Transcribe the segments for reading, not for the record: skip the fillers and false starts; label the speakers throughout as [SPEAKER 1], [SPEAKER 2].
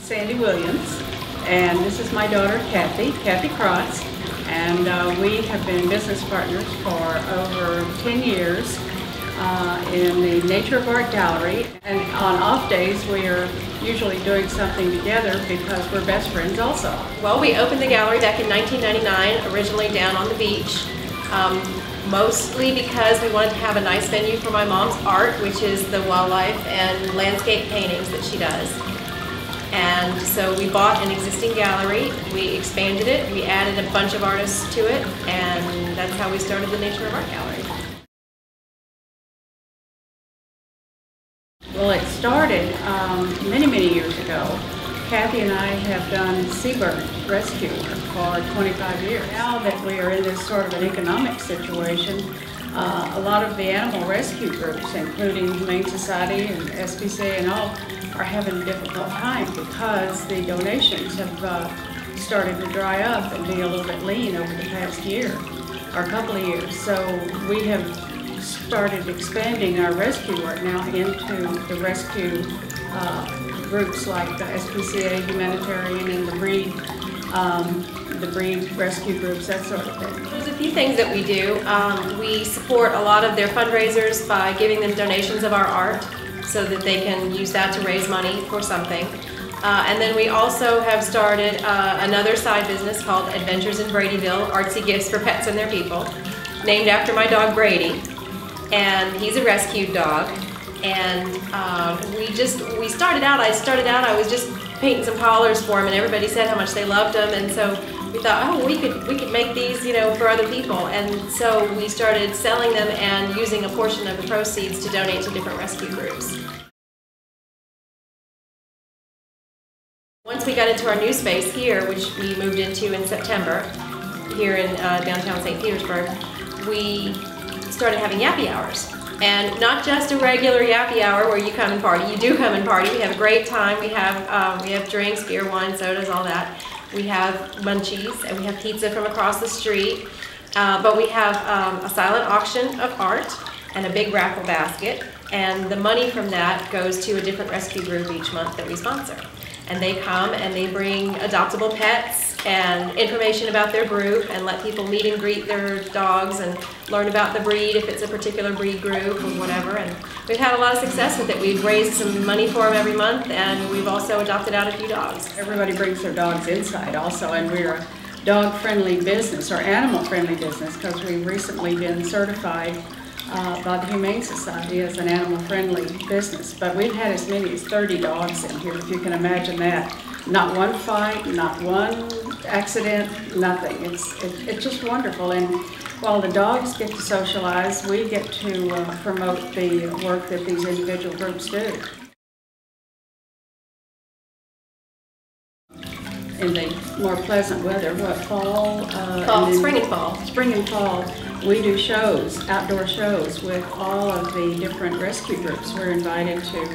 [SPEAKER 1] Sandy Wlliams, and this is my daughter Kathy Crotts, and we have been business partners for over 10 years in the Nature of Art Gallery, and on off days we are usually doing something together because we're best friends also.
[SPEAKER 2] Well, we opened the gallery back in 1999, originally down on the beach, mostly because we wanted to have a nice venue for my mom's art, which is the wildlife and landscape paintings that she does. And so we bought an existing gallery, we expanded it, we added a bunch of artists to it, and that's how we started the Nature of Art Gallery.
[SPEAKER 1] Well, it started many years ago. Kathy and I have done seabird rescue for 25 years. Now that we are in this sort of an economic situation, a lot of the animal rescue groups, including Humane Society and SPCA and all, are having a difficult time because the donations have started to dry up and be a little bit lean over the past year or a couple of years. So we have started expanding our rescue work now into the rescue groups like the SPCA, Humanitarian, and the breed rescue groups, that sort of thing.
[SPEAKER 2] There's a few things that we do. We support a lot of their fundraisers by giving them donations of our art so that they can use that to raise money for something. And then we also have started another side business called Adventures in Bradyville, artsy gifts for pets and their people, named after my dog Brady. And he's a rescued dog. And I started out, I was just painting some collars for him, and everybody said how much they loved them, and so we thought, oh, we could make these, for other people. And so we started selling them and using a portion of the proceeds to donate to different rescue groups. Once we got into our new space here, which we moved into in September, here in downtown St. Petersburg, we started having yappy hours. And not just a regular yappy hour where you come and party. You do come and party. We have a great time. We have drinks, beer, wine, sodas, all that. We have munchies, and we have pizza from across the street. But we have a silent auction of art and a big raffle basket. And the money from that goes to a different rescue group each month that we sponsor. And they come and they bring adoptable pets and information about their group and let people meet and greet their dogs and learn about the breed if it's a particular breed group or whatever. And we've had a lot of success with it. We've raised some money for them every month, and we've also adopted out a few dogs.
[SPEAKER 1] Everybody brings their dogs inside also, and we're a dog-friendly business or animal-friendly business because we've recently been certified by the Humane Society as an animal-friendly business. But we've had as many as 30 dogs in here, if you can imagine that. Not one fight, not one accident, nothing. It's just wonderful. And while the dogs get to socialize, we get to promote the work that these individual groups do. In the more pleasant weather,
[SPEAKER 2] Spring and fall.
[SPEAKER 1] Spring and fall, we do shows, outdoor shows with all of the different rescue groups. We're invited to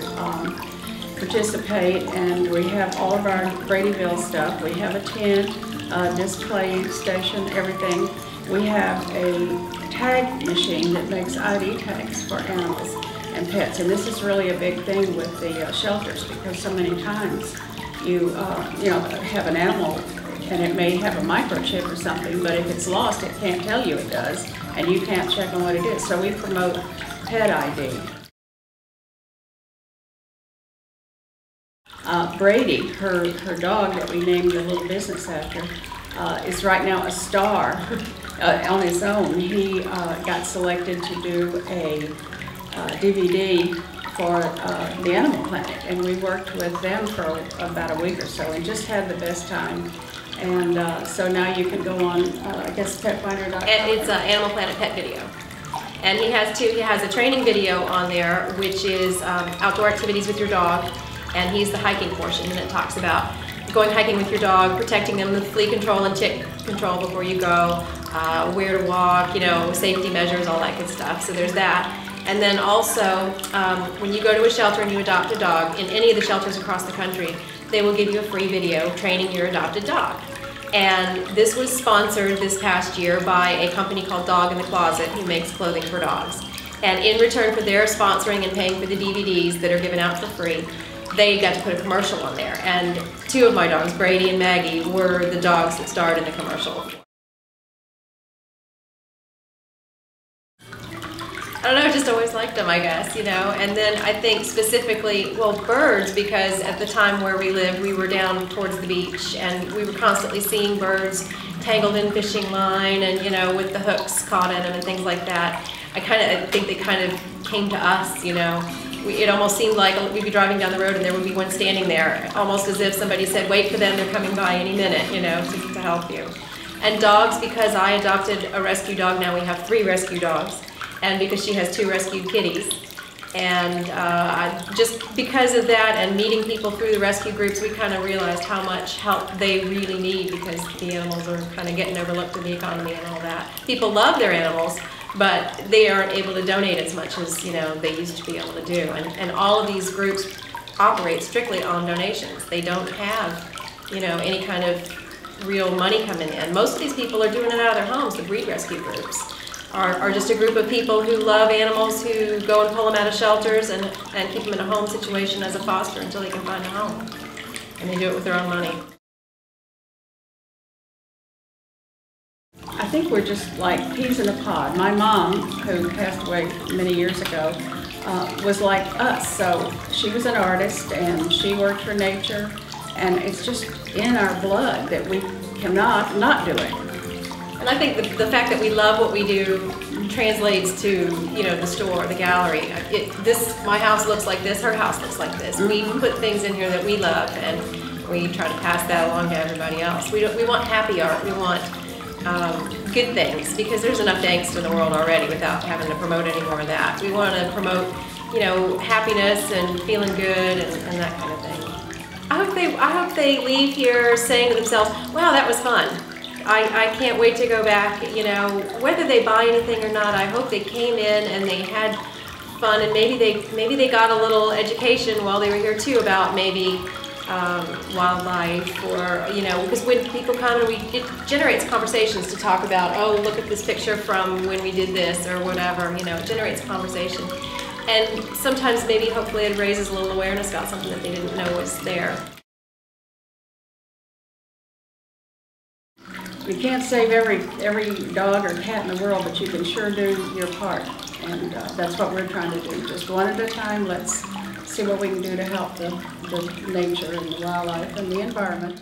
[SPEAKER 1] participate, and we have all of our Bradyville stuff. We have a tent, display station, everything. We have a tag machine that makes ID tags for animals and pets, and this is really a big thing with the shelters because so many times you have an animal and it may have a microchip or something, but if it's lost, it can't tell you it does, and you can't check on what it is. So we promote pet ID. Brady, her dog that we named the little business after, is right now a star on his own. He got selected to do a DVD for the Animal Planet, and we worked with them for about a week or so and just had the best time. And so now you can go on, I guess, petfinder.com.
[SPEAKER 2] It's Animal Planet Pet Video. And he has a training video on there, which is outdoor activities with your dog. And he's the hiking portion, and it talks about going hiking with your dog, protecting them with flea control and tick control before you go, where to walk, safety measures, all that good stuff. So there's that. And then also, when you go to a shelter and you adopt a dog, in any of the shelters across the country, they will give you a free video training your adopted dog. And this was sponsored this past year by a company called Dog in the Closet, who makes clothing for dogs. And in return for their sponsoring and paying for the DVDs that are given out for free, they got to put a commercial on there, and 2 of my dogs, Brady and Maggie, were the dogs that starred in the commercial. I don't know, just always liked them, I guess, you know. And then I think specifically, well, birds, because at the time where we lived, we were down towards the beach, and we were constantly seeing birds tangled in fishing line and, you know, with the hooks caught in them and things like that. I think they kind of came to us, you know. It almost seemed like we'd be driving down the road and there would be one standing there, almost as if somebody said, wait for them, they're coming by any minute, you know, to help you. And dogs, because I adopted a rescue dog, now we have 3 rescue dogs. And because she has 2 rescued kitties. And just because of that and meeting people through the rescue groups, we kind of realized how much help they really need, because the animals are kind of getting overlooked in the economy and all that. People love their animals, but they aren't able to donate as much as, you know, they used to be able to do. And all of these groups operate strictly on donations. They don't have, you know, any kind of real money coming in. Most of these people are doing it out of their homes. The breed rescue groups are just a group of people who love animals, who go and pull them out of shelters and keep them in a home situation as a foster until they can find a home. And they do it with their own money.
[SPEAKER 1] I think we're just like peas in a pod. My mom, who passed away many years ago, was like us. So she was an artist and she worked for nature, and it's just in our blood that we cannot not do it.
[SPEAKER 2] And I think the fact that we love what we do translates to, you know, the store, the gallery. My house looks like this, her house looks like this. We put things in here that we love, and we try to pass that along to everybody else. We want happy art. We want good things, because there's enough angst in the world already without having to promote any more of that. We want to promote, you know, happiness and feeling good and that kind of thing. I hope they leave here saying to themselves, wow, that was fun. I can't wait to go back, you know, whether they buy anything or not. I hope they came in and they had fun, and maybe they got a little education while they were here too about maybe wildlife, or, you know, because when people come and it generates conversations to talk about, oh, look at this picture from when we did this or whatever, you know, it generates conversation. And sometimes maybe hopefully it raises a little awareness about something that they didn't know was there.
[SPEAKER 1] You can't save every dog or cat in the world, but you can sure do your part. And that's what we're trying to do. Just one at a time, let's see what we can do to help the nature and the wildlife and the environment.